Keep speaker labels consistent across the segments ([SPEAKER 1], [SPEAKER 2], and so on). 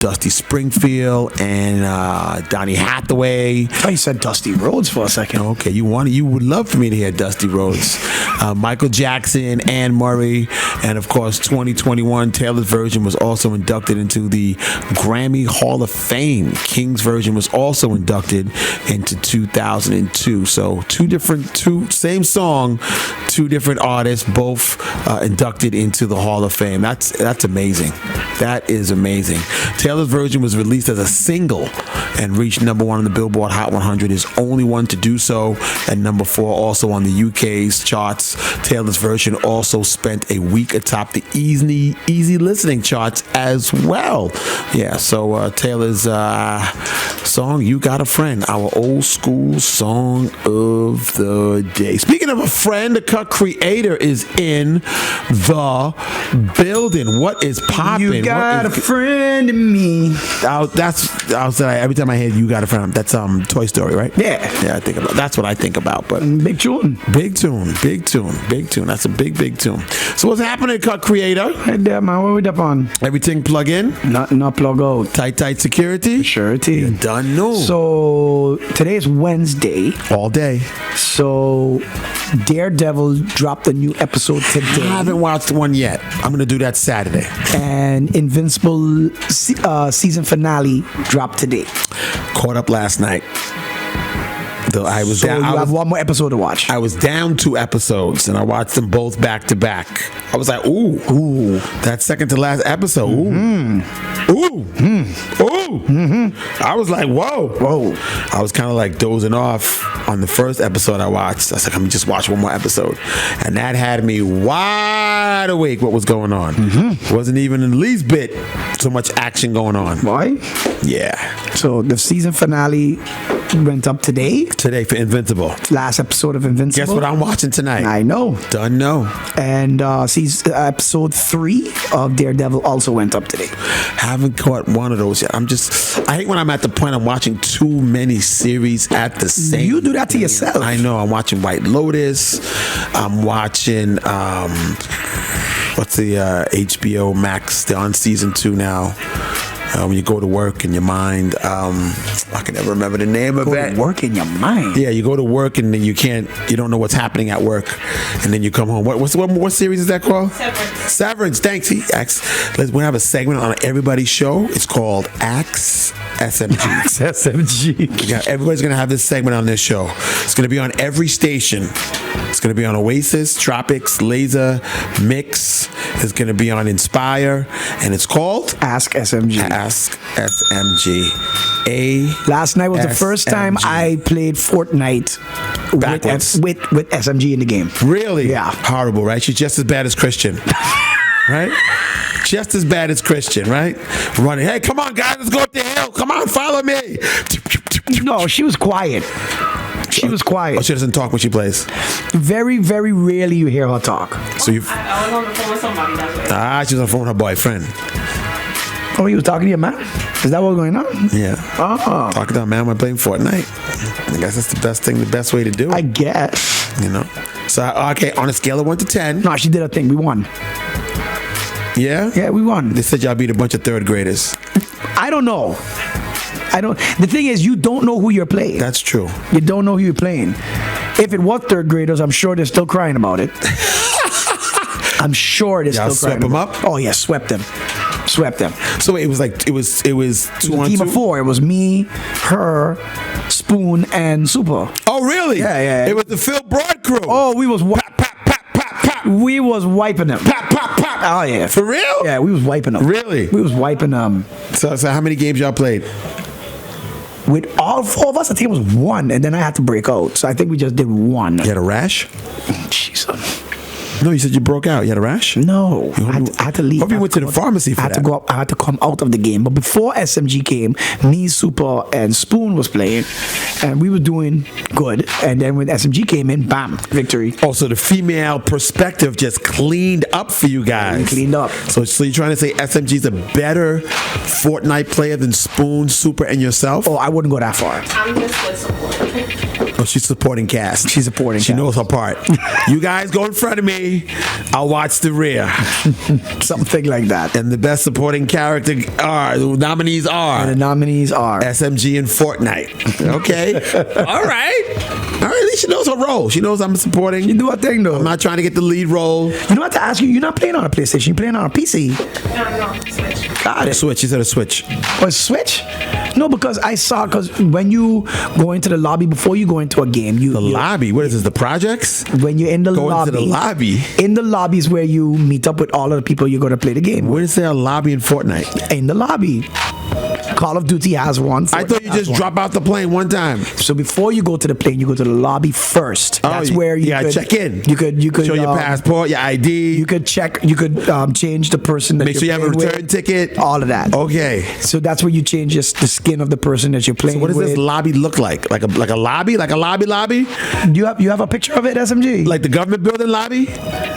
[SPEAKER 1] Dusty Springfield and Donny Hathaway.
[SPEAKER 2] I thought you said Dusty Rhodes for a second.
[SPEAKER 1] Okay, you would love for me to hear Dusty Rhodes. Michael Jackson, Anne Murray, and of course 2021 Taylor's version was also inducted into the Grammy Hall of Fame. King's version was also inducted into 2002. So same song, two different artists, both inducted into the Hall of Fame. That's amazing. That is amazing. Taylor's version was released as a single and reached number 1 on the Billboard Hot 100. Is only one to do so, and number 4 also on the UK's charts. Taylor's version also spent a week atop the easy listening charts as well. Yeah, so Taylor's song "You Got a Friend," our old school song of the day. Speaking of a friend, the Cut Creator is in the building. What is popping?
[SPEAKER 2] You got a friend in me.
[SPEAKER 1] Every time I hear "You Got a Friend," that's Toy Story, right?
[SPEAKER 2] Yeah.
[SPEAKER 1] That's what I think about. But
[SPEAKER 2] big tune.
[SPEAKER 1] That's a big tune. So what's happening, Cut Creator?
[SPEAKER 2] Hey there, man. What we up on?
[SPEAKER 1] Everything plug in?
[SPEAKER 2] Not plug out.
[SPEAKER 1] Tight security?
[SPEAKER 2] Surety.
[SPEAKER 1] Done no.
[SPEAKER 2] So today is Wednesday.
[SPEAKER 1] All day.
[SPEAKER 2] So Daredevil dropped a new episode today.
[SPEAKER 1] I haven't watched one yet. I'm gonna do that Saturday.
[SPEAKER 2] And Invincible season finale dropped today.
[SPEAKER 1] Caught up last night. You
[SPEAKER 2] have one more episode to watch.
[SPEAKER 1] I was down 2 episodes and I watched them both back to back. I was like, ooh, that second to last episode. I was like, whoa. I was kind of like dozing off on the first episode I watched. I was like, let me just watch one more episode. And that had me wide awake what was going on. Wasn't even in the least bit so much action going on.
[SPEAKER 2] Why?
[SPEAKER 1] Yeah.
[SPEAKER 2] So the season finale went up today.
[SPEAKER 1] Today for Invincible.
[SPEAKER 2] Last episode of Invincible.
[SPEAKER 1] Guess what I'm watching tonight?
[SPEAKER 2] I know.
[SPEAKER 1] Done know.
[SPEAKER 2] And episode 3 of Daredevil also went up today.
[SPEAKER 1] Haven't caught one of those yet. I hate when I'm at the point I'm watching too many series at the same time.
[SPEAKER 2] You do that to yourself.
[SPEAKER 1] I know. I'm watching White Lotus. I'm watching what's the HBO Max? They're on season 2 now. When you go to work in your mind, I can never remember the name of it.
[SPEAKER 2] Go to work in your mind.
[SPEAKER 1] Yeah, you go to work and then you don't know what's happening at work, and then you come home. What series is that called? Severance. Thanks. We'll have a segment on everybody's show. It's called Axe SMG.
[SPEAKER 2] Axe SMG.
[SPEAKER 1] Yeah, everybody's gonna have this segment on this show. It's gonna be on every station. It's gonna be on Oasis, Tropics, Laser, Mix. It's gonna be on Inspire, and it's called
[SPEAKER 2] Ask SMG.
[SPEAKER 1] Ask SMG.
[SPEAKER 2] Last night was the first time I played Fortnite with SMG in the game.
[SPEAKER 1] Really?
[SPEAKER 2] Yeah.
[SPEAKER 1] Horrible, right? She's just as bad as Christian. Right? Just as bad as Christian, right? Running. Hey, come on, guys, let's go up the hill. Come on, follow me.
[SPEAKER 2] No, she was quiet. She was quiet.
[SPEAKER 1] Oh, she doesn't talk when she plays?
[SPEAKER 2] Very, very rarely you hear her talk.
[SPEAKER 1] So
[SPEAKER 3] I was on the phone with somebody that way.
[SPEAKER 1] She was on the phone with her boyfriend.
[SPEAKER 2] Oh, you was talking to your man? Is that what's going on?
[SPEAKER 1] Yeah.
[SPEAKER 2] Oh.
[SPEAKER 1] Talking to a man when playing Fortnite. I guess that's the best way to do it.
[SPEAKER 2] I guess.
[SPEAKER 1] So, okay, on a scale of 1 to 10.
[SPEAKER 2] No, she did her thing. We won.
[SPEAKER 1] Yeah?
[SPEAKER 2] Yeah, we won.
[SPEAKER 1] They said y'all beat a bunch of 3rd graders.
[SPEAKER 2] I don't know. The thing is, you don't know who you're playing.
[SPEAKER 1] That's true.
[SPEAKER 2] You don't know who you're playing. If it was 3rd graders, I'm sure they're still crying about it. I'm sure they're still crying.
[SPEAKER 1] Swept them up?
[SPEAKER 2] Oh, yeah, swept them.
[SPEAKER 1] So it was 2 on 2?
[SPEAKER 2] Team of 4. It was me, her, Spoon, and Super.
[SPEAKER 1] Oh, really?
[SPEAKER 2] Yeah.
[SPEAKER 1] It was the Phil Broad crew.
[SPEAKER 2] Oh, we was
[SPEAKER 1] pop.
[SPEAKER 2] We was wiping them.
[SPEAKER 1] Pop.
[SPEAKER 2] Oh, yeah.
[SPEAKER 1] For real?
[SPEAKER 2] Yeah, we was wiping them.
[SPEAKER 1] Really?
[SPEAKER 2] We was wiping them.
[SPEAKER 1] So how many games y'all played?
[SPEAKER 2] With all 4 of us, I think it was 1, and then I had to break out. So I think we just did 1.
[SPEAKER 1] You had a rash?
[SPEAKER 2] Jesus.
[SPEAKER 1] No, you said you broke out. You had a rash?
[SPEAKER 2] No, I had to leave.
[SPEAKER 1] Hope you went to the pharmacy for that.
[SPEAKER 2] I had to come out of the game. But before SMG came, me, Super, and Spoon was playing, and we were doing good. And then when SMG came in, bam, victory.
[SPEAKER 1] Oh, so the female perspective just cleaned up for you guys.
[SPEAKER 2] Cleaned up.
[SPEAKER 1] So you're trying to say SMG's a better Fortnite player than Spoon, Super, and yourself?
[SPEAKER 2] Oh, I wouldn't go that far.
[SPEAKER 3] I'm just with support.
[SPEAKER 1] Oh, she's supporting cast.
[SPEAKER 2] She's supporting
[SPEAKER 1] She
[SPEAKER 2] cast.
[SPEAKER 1] knows her part. You guys go in front of me. I'll watch the rear.
[SPEAKER 2] Something like that.
[SPEAKER 1] And the best supporting character the nominees are
[SPEAKER 2] And the nominees are.
[SPEAKER 1] SMG and Fortnite. Okay. All right. At least she knows her role. She knows I'm supporting.
[SPEAKER 2] You do a thing though.
[SPEAKER 1] I'm not trying to get the lead role.
[SPEAKER 2] You know what to ask you? You're not playing on a PlayStation. You're playing on a PC.
[SPEAKER 3] No, Switch.
[SPEAKER 2] Got it.
[SPEAKER 1] Switch. She said a Switch.
[SPEAKER 2] Or Switch? No, because I saw, because when you go into the lobby before you go into a game,
[SPEAKER 1] The lobby. What is this? The projects?
[SPEAKER 2] when you're in the
[SPEAKER 1] Go
[SPEAKER 2] lobby.
[SPEAKER 1] into the lobby.
[SPEAKER 2] In the lobby is where you meet up with all of the people you're going to play the game with.
[SPEAKER 1] Where is there a lobby in Fortnite?
[SPEAKER 2] In the lobby. Call of Duty has one.
[SPEAKER 1] I thought you
[SPEAKER 2] Fortnite has
[SPEAKER 1] just
[SPEAKER 2] one.
[SPEAKER 1] drop out the plane one time.
[SPEAKER 2] So before you go to the plane, you go to the lobby first.
[SPEAKER 1] Oh,
[SPEAKER 2] That's where you
[SPEAKER 1] gotta
[SPEAKER 2] could
[SPEAKER 1] check in.
[SPEAKER 2] You could
[SPEAKER 1] Show your passport, your ID.
[SPEAKER 2] You could check. You could change the person that
[SPEAKER 1] Make sure you
[SPEAKER 2] you're
[SPEAKER 1] have a
[SPEAKER 2] playing
[SPEAKER 1] return
[SPEAKER 2] with,
[SPEAKER 1] ticket.
[SPEAKER 2] all of that.
[SPEAKER 1] Okay.
[SPEAKER 2] So that's where you change the skin of the person that you're playing
[SPEAKER 1] So what does
[SPEAKER 2] with.
[SPEAKER 1] this lobby look like? Like a lobby? Like a lobby?
[SPEAKER 2] You have a picture of it, SMG?
[SPEAKER 1] Like the government building lobby?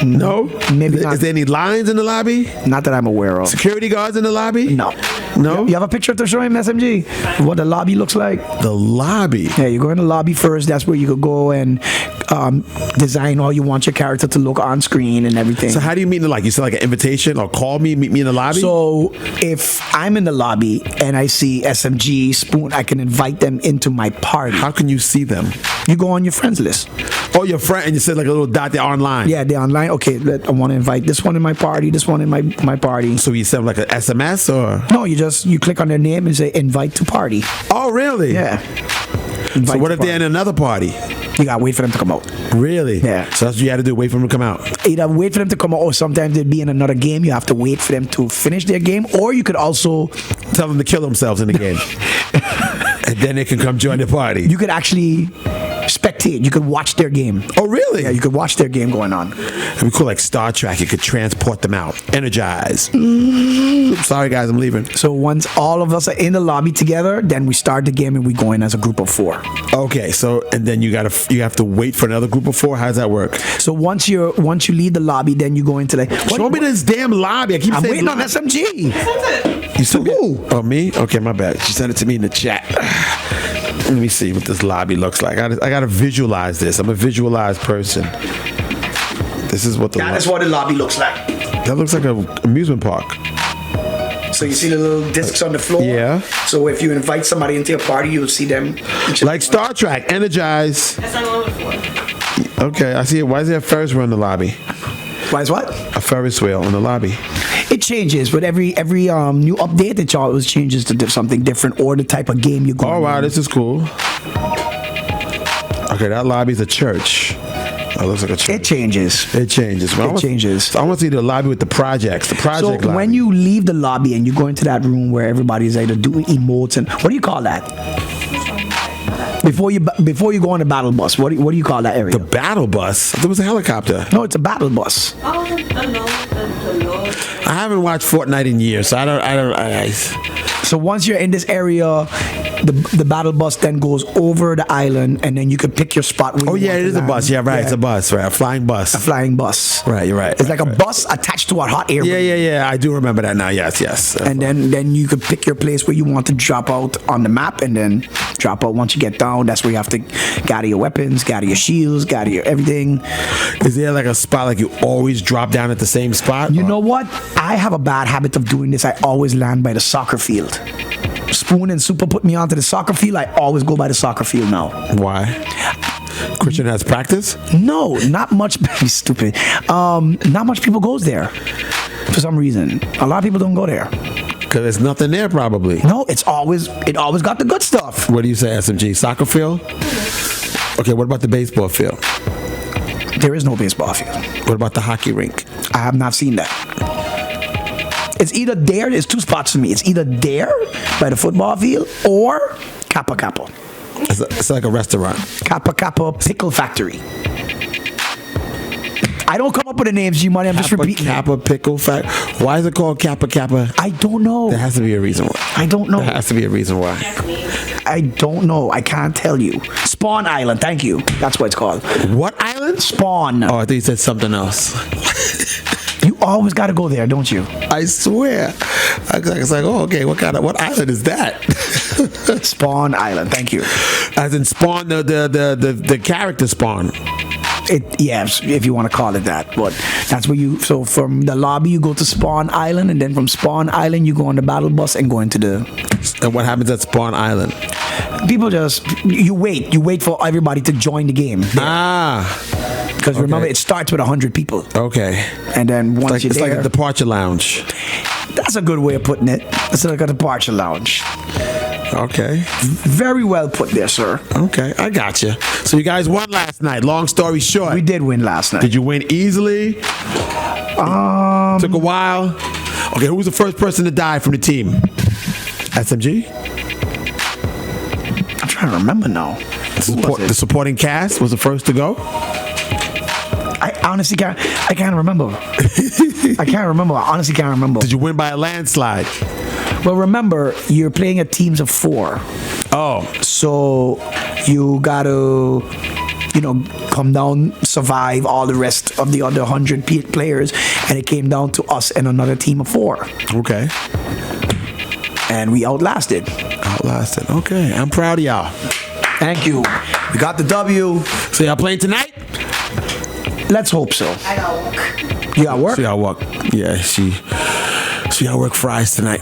[SPEAKER 1] No?
[SPEAKER 2] Maybe
[SPEAKER 1] Is
[SPEAKER 2] not.
[SPEAKER 1] there any lines in the lobby?
[SPEAKER 2] Not that I'm aware of.
[SPEAKER 1] Security guards in the lobby?
[SPEAKER 2] No.
[SPEAKER 1] No?
[SPEAKER 2] You have a picture to show him, SMG? What the lobby looks like?
[SPEAKER 1] The lobby.
[SPEAKER 2] Yeah, you go in the lobby first. That's where you could go and design all you want your character to look on screen and everything.
[SPEAKER 1] So how do you meet in the like? You said like an invitation or call me, meet me in the lobby?
[SPEAKER 2] So if I'm in the lobby and I see SMG, Spoon, I can invite them into my party.
[SPEAKER 1] how can you see them?
[SPEAKER 2] You go on your friends list.
[SPEAKER 1] Oh, your friend, and you said like a little dot there online.
[SPEAKER 2] Yeah, they're online. Okay, I want to invite this one in my party, this one in my party.
[SPEAKER 1] So you send like an SMS or?
[SPEAKER 2] No, you click on their name and say invite to party.
[SPEAKER 1] Oh, really?
[SPEAKER 2] Yeah.
[SPEAKER 1] So
[SPEAKER 2] Invite
[SPEAKER 1] what
[SPEAKER 2] to
[SPEAKER 1] if they're in
[SPEAKER 2] party.
[SPEAKER 1] another party?
[SPEAKER 2] You gotta wait for them to come out.
[SPEAKER 1] Really?
[SPEAKER 2] Yeah.
[SPEAKER 1] So that's what you had to do. Wait for them to come out.
[SPEAKER 2] Either wait for them to come out, or sometimes they'd be in another game. You have to wait for them to finish their game, or you could also
[SPEAKER 1] Tell them to kill themselves in the game, and then they can come join the party.
[SPEAKER 2] you could actually spectate. You could watch their game.
[SPEAKER 1] Oh, really?
[SPEAKER 2] Yeah, you could watch their game going on.
[SPEAKER 1] It'd be cool, like Star Trek. You could transport them out, energize. Sorry, guys, I'm leaving.
[SPEAKER 2] So once all of us are in the lobby together, then we start the game and we go in as a group of 4.
[SPEAKER 1] Okay, so and then you have to wait for another group of 4. How does that work?
[SPEAKER 2] So once you leave the lobby, then you go into the.
[SPEAKER 1] Show me this damn lobby. I keep
[SPEAKER 2] I'm
[SPEAKER 1] saying
[SPEAKER 2] waiting on
[SPEAKER 1] lobby.
[SPEAKER 2] SMG.
[SPEAKER 1] You said
[SPEAKER 2] who?
[SPEAKER 1] Oh, me? Okay, my bad. She sent it to me in the chat. Let me see what this lobby looks like. I gotta visualize this. I'm a visualized person. This is what the
[SPEAKER 2] That is what the lobby looks like.
[SPEAKER 1] that looks like an amusement park.
[SPEAKER 2] So you see the little discs on the floor.
[SPEAKER 1] Yeah.
[SPEAKER 2] So if you invite somebody into your party, you'll see them.
[SPEAKER 1] Like Star Trek, energize.
[SPEAKER 3] That's not what I'm looking for.
[SPEAKER 1] Okay, I see it. Why is there a Ferris wheel in the lobby?
[SPEAKER 2] Why is what?
[SPEAKER 1] A Ferris wheel in the lobby.
[SPEAKER 2] It changes, but every new update it always changes to something different or the type of game you go.
[SPEAKER 1] Oh wow, this is cool. Okay, that lobby's a church. That looks like a church.
[SPEAKER 2] It changes.
[SPEAKER 1] It changes. Well,
[SPEAKER 2] It changes.
[SPEAKER 1] So I want to see the lobby with the projects. The
[SPEAKER 2] So
[SPEAKER 1] project lobby.
[SPEAKER 2] when you leave the lobby and you go into that room where everybody's either doing emotes and what do you call that? Before you go on the battle bus, what do you call that area?
[SPEAKER 1] the battle bus. There was a helicopter.
[SPEAKER 2] No, it's a battle bus.
[SPEAKER 3] Oh, the load.
[SPEAKER 1] I haven't watched Fortnite in years, so I don't.
[SPEAKER 2] So once you're in this area, the battle bus then goes over the island, and then you can pick your spot. Where
[SPEAKER 1] Oh
[SPEAKER 2] you
[SPEAKER 1] yeah,
[SPEAKER 2] want
[SPEAKER 1] it
[SPEAKER 2] to
[SPEAKER 1] is a
[SPEAKER 2] land.
[SPEAKER 1] bus. Yeah, right. It's a bus. Right, a flying bus.
[SPEAKER 2] A flying bus.
[SPEAKER 1] Right, you're right.
[SPEAKER 2] It's like a bus attached to a hot air balloon.
[SPEAKER 1] Yeah. I do remember that now. Yes.
[SPEAKER 2] And then you could pick your place where you want to drop out on the map, and then drop out. Once you get down, that's where you have to gather your weapons, gather your shields, gather your everything.
[SPEAKER 1] Is there like a spot like you always drop down at the same spot?
[SPEAKER 2] You know what? I have a bad habit of doing this. I always land by the soccer field. Spoon and Super put me onto the soccer field. I always go by the soccer field now.
[SPEAKER 1] Why? Christian has practice?
[SPEAKER 2] No, not much. Stupid. Not much people goes there for some reason. A lot of people don't go there.
[SPEAKER 1] Because there's nothing there probably.
[SPEAKER 2] No, it always got the good stuff.
[SPEAKER 1] What do you say, SMG? Soccer field? Okay, what about the baseball field?
[SPEAKER 2] There is no baseball field.
[SPEAKER 1] What about the hockey rink?
[SPEAKER 2] I have not seen that. It's either there. There's 2 spots for me. It's either there by the football field or Kappa Kappa.
[SPEAKER 1] It's like a restaurant.
[SPEAKER 2] Kappa Kappa Pickle Factory. I don't come up with the names, G-Money. I'm just repeating it.
[SPEAKER 1] Kappa Pickle Fact. Why is it called Kappa Kappa?
[SPEAKER 2] I don't know.
[SPEAKER 1] There has to be a reason why.
[SPEAKER 2] I don't know.
[SPEAKER 1] There has to be a reason why.
[SPEAKER 3] That's me.
[SPEAKER 2] I don't know. I can't tell you. Spawn Island. Thank you. That's what it's called.
[SPEAKER 1] What island?
[SPEAKER 2] Spawn.
[SPEAKER 1] Oh, I thought you said something else.
[SPEAKER 2] You always got to go there, don't you?
[SPEAKER 1] I swear. It's like, oh, okay. What island is that?
[SPEAKER 2] Spawn Island. Thank you.
[SPEAKER 1] As in Spawn, the character Spawn.
[SPEAKER 2] Yes, if you want to call it that, but that's where you. So from the lobby, you go to Spawn Island, and then from Spawn Island, you go on the battle bus and go into the.
[SPEAKER 1] And what happens at Spawn Island?
[SPEAKER 2] People just you wait for everybody to join the game. Because remember, it starts with 100 people.
[SPEAKER 1] Okay.
[SPEAKER 2] And then once
[SPEAKER 1] It's
[SPEAKER 2] you're
[SPEAKER 1] like
[SPEAKER 2] there,
[SPEAKER 1] a departure lounge.
[SPEAKER 2] that's a good way of putting it. It's like a departure lounge.
[SPEAKER 1] Okay.
[SPEAKER 2] Very well put there, sir.
[SPEAKER 1] Okay, I got you. So you guys won last night. Long story short,
[SPEAKER 2] We did win last night.
[SPEAKER 1] did you win easily? Took a while. Okay, who was the first person to die from the team? SMG?
[SPEAKER 2] I'm trying to remember now. Who was it?
[SPEAKER 1] The supporting cast was the first to go.
[SPEAKER 2] I honestly can't. I can't remember. I can't remember. I honestly can't remember.
[SPEAKER 1] Did you win by a landslide?
[SPEAKER 2] Well, remember, you're playing at teams of 4.
[SPEAKER 1] Oh,
[SPEAKER 2] So you gotta, come down, survive all the rest of the other 100 players, and it came down to us and another team of 4,
[SPEAKER 1] okay.
[SPEAKER 2] and we outlasted.
[SPEAKER 1] Outlasted. Okay, I'm proud of y'all.
[SPEAKER 2] Thank you. We got the W.
[SPEAKER 1] So y'all playing tonight?
[SPEAKER 2] Let's hope so.
[SPEAKER 3] I got work.
[SPEAKER 2] You got work?
[SPEAKER 1] So y'all work. Yeah, she y'all work fries tonight.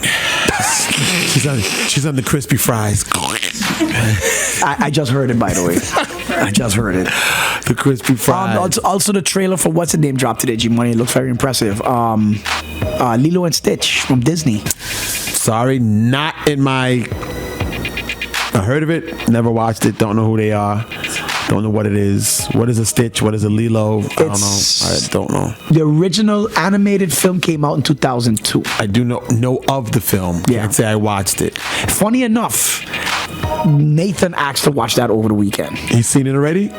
[SPEAKER 1] she's on the crispy fries.
[SPEAKER 2] I just heard it, by the way. I just heard it.
[SPEAKER 1] The crispy fries.
[SPEAKER 2] Also, the trailer for what's the name dropped today, G Money. It looks very impressive. Lilo and Stitch from Disney.
[SPEAKER 1] Sorry, not in my. I heard of it, never watched it, don't know who they are, don't know what it is. What is a Stitch? What is a Lilo? I don't know.
[SPEAKER 2] The original animated film came out in 2002.
[SPEAKER 1] I do know of the film.
[SPEAKER 2] Yeah.
[SPEAKER 1] Can't say I watched it.
[SPEAKER 2] Funny enough, Nathan asked to watch that over the weekend.
[SPEAKER 1] He's seen it already?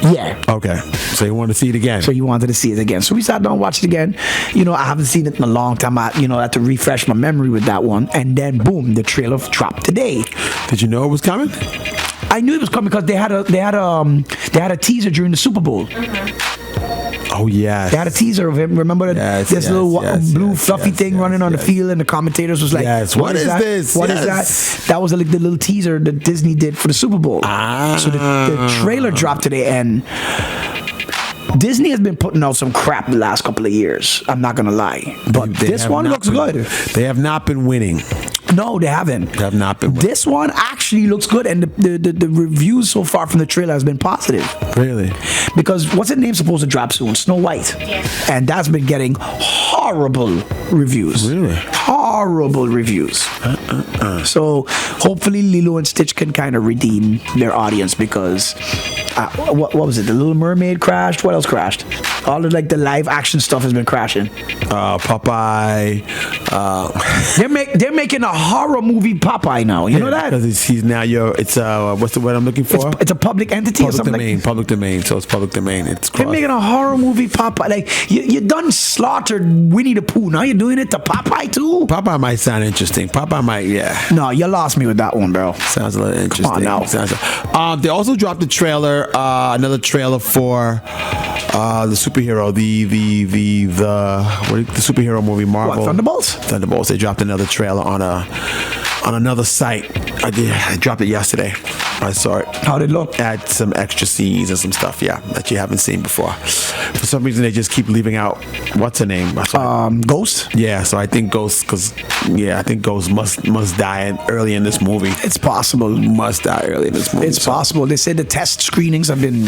[SPEAKER 2] Yeah.
[SPEAKER 1] Okay. So you want to see it again?
[SPEAKER 2] So you wanted to see it again. So we sat down and watched it again. I haven't seen it in a long time. I had to refresh my memory with that one. And then boom, the trailer dropped today.
[SPEAKER 1] Did you know it was coming?
[SPEAKER 2] I knew it was coming because they had a teaser during the Super Bowl.
[SPEAKER 1] Oh yeah.
[SPEAKER 2] They had a teaser of him. Remember this little blue fluffy thing running on the field, and the commentators was like,
[SPEAKER 1] Yes. What is
[SPEAKER 2] that?
[SPEAKER 1] this?
[SPEAKER 2] What is
[SPEAKER 1] Yes.
[SPEAKER 2] that? That was like the little teaser that Disney did for the Super Bowl. So the trailer dropped today, and Disney has been putting out some crap the last couple of years. I'm not gonna lie, but
[SPEAKER 1] They
[SPEAKER 2] this
[SPEAKER 1] have
[SPEAKER 2] one
[SPEAKER 1] not
[SPEAKER 2] looks
[SPEAKER 1] been-
[SPEAKER 2] good.
[SPEAKER 1] They have not been winning.
[SPEAKER 2] No, they haven't.
[SPEAKER 1] They have not been winning.
[SPEAKER 2] This one actually looks good, and the reviews so far from the trailer has been positive.
[SPEAKER 1] Really?
[SPEAKER 2] Because what's its name supposed to drop soon? Snow White.
[SPEAKER 3] Yes.
[SPEAKER 2] And that's been getting horrible reviews.
[SPEAKER 1] Really?
[SPEAKER 2] Horrible reviews. So hopefully Lilo and Stitch can kind of redeem their audience, because what was it? The Little Mermaid crashed. What else crashed? All of the live action stuff has been crashing.
[SPEAKER 1] Popeye.
[SPEAKER 2] They're making a horror movie Popeye now. You know that?
[SPEAKER 1] Because he's now it's what's the word I'm looking for?
[SPEAKER 2] It's a public entity or
[SPEAKER 1] Public
[SPEAKER 2] something
[SPEAKER 1] domain. Public domain. So it's public domain. It's
[SPEAKER 2] They're
[SPEAKER 1] cross.
[SPEAKER 2] making a horror movie Popeye. Like you done slaughtered Winnie the Pooh. Now you're doing it to Popeye too?
[SPEAKER 1] Popeye might sound interesting. Popeye might, yeah.
[SPEAKER 2] No, you lost me with that one, bro.
[SPEAKER 1] Sounds a little interesting.
[SPEAKER 2] on now.
[SPEAKER 1] They also dropped a trailer, another trailer for the superhero, the superhero movie Marvel.
[SPEAKER 2] What, Thunderbolts?
[SPEAKER 1] Thunderbolts. They dropped another trailer on another site. I dropped it yesterday. I saw it.
[SPEAKER 2] How'd it look?
[SPEAKER 1] Add some extra scenes and some stuff, yeah, that you haven't seen before. For some reason, they just keep leaving out what's her name?
[SPEAKER 2] Ghost?
[SPEAKER 1] Yeah, so I think Ghost, I think Ghost must die early in this movie.
[SPEAKER 2] It's possible.
[SPEAKER 1] Must die early in this movie.
[SPEAKER 2] It's possible. They said the test screenings have been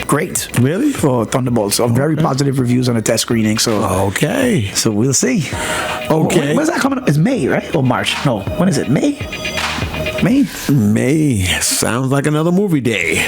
[SPEAKER 2] great.
[SPEAKER 1] Really?
[SPEAKER 2] For Thunderbolts. So very positive reviews on the test screening. So
[SPEAKER 1] Okay.
[SPEAKER 2] so we'll see.
[SPEAKER 1] Okay.
[SPEAKER 2] When's that coming up? It's May, right? Or March? No. When is it? May?
[SPEAKER 1] May. Sounds like another movie day.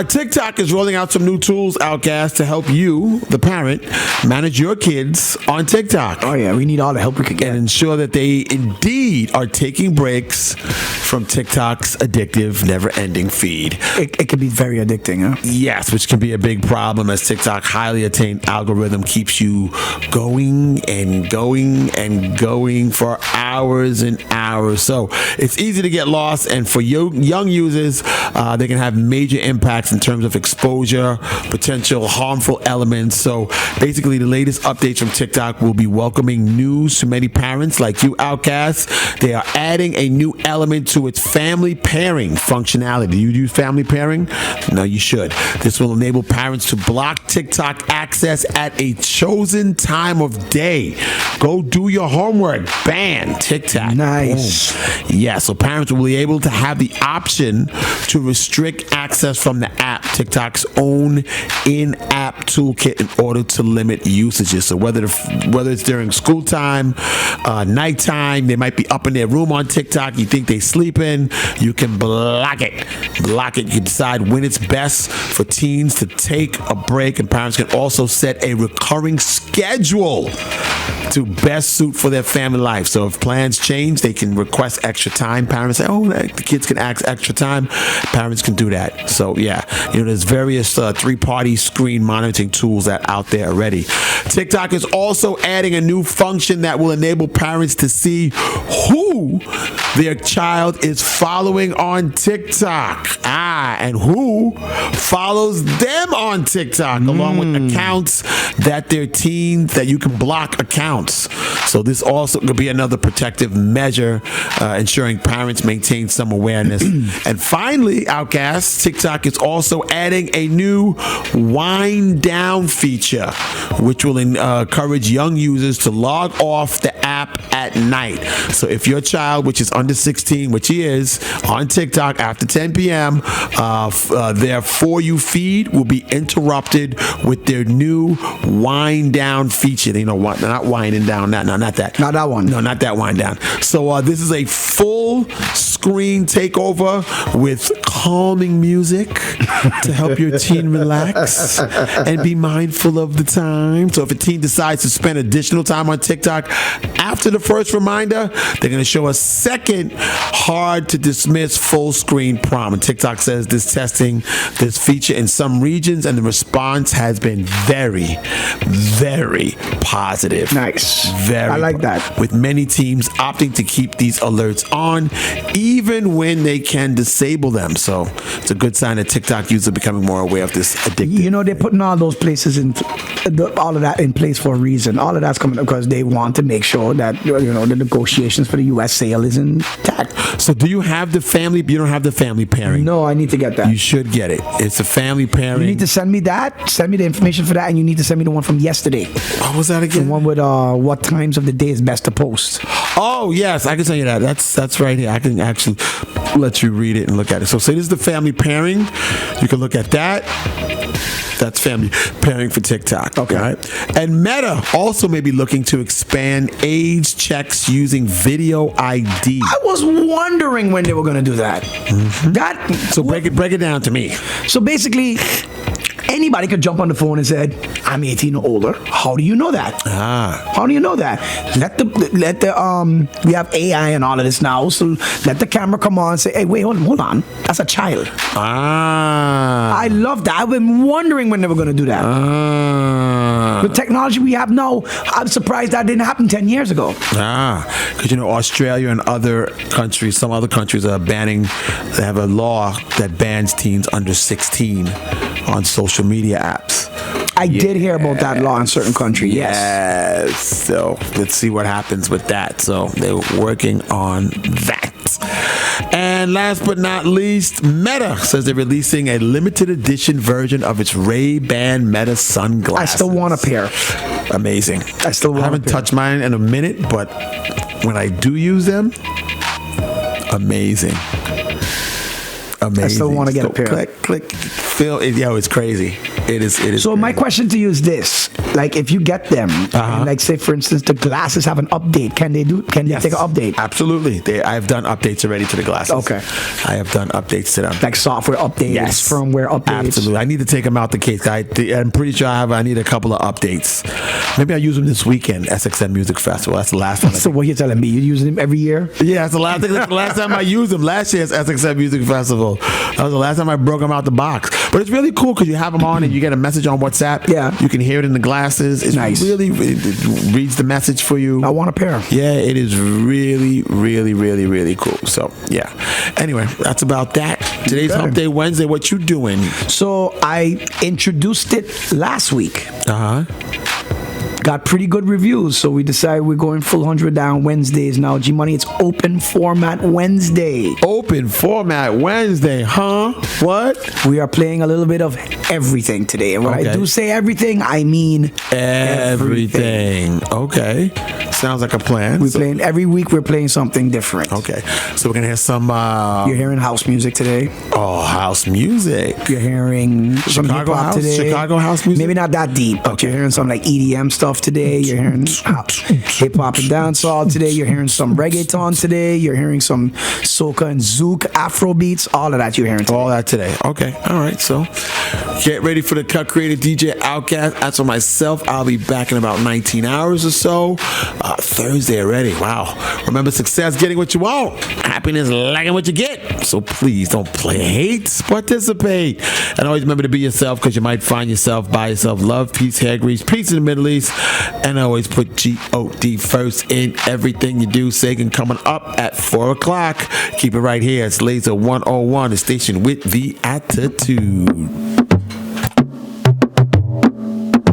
[SPEAKER 1] TikTok is rolling out some new tools, Outkast, to help you, the parent, manage your kids on TikTok.
[SPEAKER 2] Oh yeah, we need all the help we could get.
[SPEAKER 1] And ensure that they indeed are taking breaks from TikTok's addictive, never-ending feed.
[SPEAKER 2] It can be very addicting, huh?
[SPEAKER 1] Yes, which can be a big problem, as TikTok highly attained algorithm keeps you going and going and going for hours hours and hours. So it's easy to get lost, and for young users, they can have major impacts in terms of exposure, potential harmful elements. So basically, the latest updates from TikTok will be welcoming news to many parents like you, Outkast. They are adding a new element to its family pairing functionality. Do you use family pairing? No, you should. This will enable parents to block TikTok access at a chosen time of day. Go do your homework. Ban TikTok.
[SPEAKER 2] Nice.
[SPEAKER 1] Boom. Yeah, so parents will be able to have the option to restrict access from the app, TikTok's own in-app toolkit, in order to limit usages. So whether it's during school time, nighttime, they might be up in their room on TikTok, you think they sleeping, you can block it. You can decide when it's best for teens to take a break, and parents can also set a recurring schedule to best suit for their family life. So if plans change, they can request extra time. Parents say, oh, the kids can ask extra time. Parents can do that. So yeah, there's various three-party screen monitoring tools that out there already. TikTok is also adding a new function that will enable parents to see who their child is following on TikTok. And who follows them on TikTok, along with accounts that their teens, that you can block accounts. So this also could be another protective measure, ensuring parents maintain some awareness. And finally, Outkast, TikTok is also adding a new wind down feature, which will encourage young users to log off the app at night. So if your child, which is under 16, which he is, on TikTok after 10 p.m., their For You feed will be interrupted with their new wind down feature. They're not winding down. Not that.
[SPEAKER 2] Not that one.
[SPEAKER 1] No, not that wind down. So this is a full screen takeover with calming music to help your teen relax and be mindful of the time. So if a teen decides to spend additional time on TikTok after the first reminder, they're going to show a second hard to dismiss full screen prompt. And TikTok says this testing this feature in some regions, and the response has been very, very positive.
[SPEAKER 2] Nice.
[SPEAKER 1] I like that. With many teams opting to keep these alerts on, even when they can disable them. So it's a good sign that TikTok users are becoming more aware of this addictive.
[SPEAKER 2] They're putting all those places all of that in place for a reason. All of that's coming up because they want to make sure that the negotiations for the U.S. sale is intact.
[SPEAKER 1] So do you have the family? You don't have the family pairing.
[SPEAKER 2] No, I need to get that.
[SPEAKER 1] You should get it. It's a family pairing.
[SPEAKER 2] You need to send me that. Send me the information for that, and you need to send me the one from yesterday.
[SPEAKER 1] What was that again?
[SPEAKER 2] The one with what times of the day is best to post.
[SPEAKER 1] Oh yes, I can tell you that. That's right here. I can actually let you read it and look at it. So say this is the family pairing. You can look at that. That's family pairing for TikTok.
[SPEAKER 2] Okay.
[SPEAKER 1] Right? And Meta also may be looking to expand age checks using video ID.
[SPEAKER 2] I was wondering when they were going to do that.
[SPEAKER 1] So break it down to me.
[SPEAKER 2] So basically, anybody could jump on the phone and said, I'm 18 or older. How do you know that? How do you know that? We have AI and all of this now, so let the camera come on and say, hey, wait, hold on. That's a child. I love that. I've been wondering when they were going to do that. The technology we have now, I'm surprised that didn't happen 10 years ago.
[SPEAKER 1] Because Australia and other countries, some other countries are banning, they have a law that bans teens under 16 on social media apps.
[SPEAKER 2] I did hear about that law in certain countries. Yes.
[SPEAKER 1] So let's see what happens with that. So they're working on that. And last but not least, Meta says they're releasing a limited edition version of its Ray-Ban Meta sunglasses.
[SPEAKER 2] I still want a pair.
[SPEAKER 1] Amazing.
[SPEAKER 2] I
[SPEAKER 1] haven't touched mine in a minute, but when I do use them, amazing.
[SPEAKER 2] I still want to get a pair.
[SPEAKER 1] Click. Feel it. It's crazy. It is.
[SPEAKER 2] So
[SPEAKER 1] crazy.
[SPEAKER 2] my question to you is this: like, if you get them, and like, say for instance, the glasses have an update, can they take an update?
[SPEAKER 1] Absolutely. I have done updates already to the glasses.
[SPEAKER 2] Okay.
[SPEAKER 1] I have done updates to them.
[SPEAKER 2] Like software updates, firmware updates.
[SPEAKER 1] Absolutely. I need to take them out the case. I'm pretty sure I need a couple of updates. Maybe I'll use them this weekend, SXM Music Festival. That's the last one.
[SPEAKER 2] So what you're telling me? You're using them every year?
[SPEAKER 1] Yeah, that's the last time I used them. Last year's SXM Music Festival. That was the last time I broke them out the box. But it's really cool because you have them on and you get a message on WhatsApp.
[SPEAKER 2] Yeah.
[SPEAKER 1] You can hear it in the glasses. It's
[SPEAKER 2] Nice.
[SPEAKER 1] really, it reads the message for you.
[SPEAKER 2] I want a pair.
[SPEAKER 1] Yeah, it is really, really, really, really cool. So, yeah. Anyway, that's about that. Today's
[SPEAKER 2] Okay.
[SPEAKER 1] Hump Day Wednesday. What you doing?
[SPEAKER 2] So I introduced it last week.
[SPEAKER 1] Uh-huh.
[SPEAKER 2] Got pretty good reviews, so we decided we're going full 100 down Wednesdays now. G Money, it's open format Wednesday.
[SPEAKER 1] Open format Wednesday, huh? What?
[SPEAKER 2] We are playing a little bit of everything today. And when
[SPEAKER 1] Okay.
[SPEAKER 2] I do say everything, I mean
[SPEAKER 1] Everything. Okay. Sounds like a plan.
[SPEAKER 2] We're playing every week. We're playing something different.
[SPEAKER 1] Okay. So we're gonna hear some
[SPEAKER 2] You're hearing house music today.
[SPEAKER 1] house music.
[SPEAKER 2] You're hearing some
[SPEAKER 1] Chicago
[SPEAKER 2] hip hop
[SPEAKER 1] house?
[SPEAKER 2] today.
[SPEAKER 1] Chicago house music?
[SPEAKER 2] Maybe not that deep, but you're hearing some like EDM stuff today. You're hearing hip hop and dancehall today. You're hearing some reggaeton today. You're hearing some soca and zouk, Afro beats. All of that you're hearing today.
[SPEAKER 1] All that today. Okay. All right. So get ready for the Cut Creator DJ Outkast. As for myself, I'll be back in about 19 hours or so. Thursday already. Wow. Remember, success, getting what you want. Happiness, liking what you get. So please don't play hate. Participate. And always remember to be yourself, because you might find yourself by yourself. Love, peace, hair grease, peace in the Middle East. And always put G-O-D first in everything you do. Sagan coming up at 4 o'clock. Keep it right here. It's Laser 101, the station with the attitude.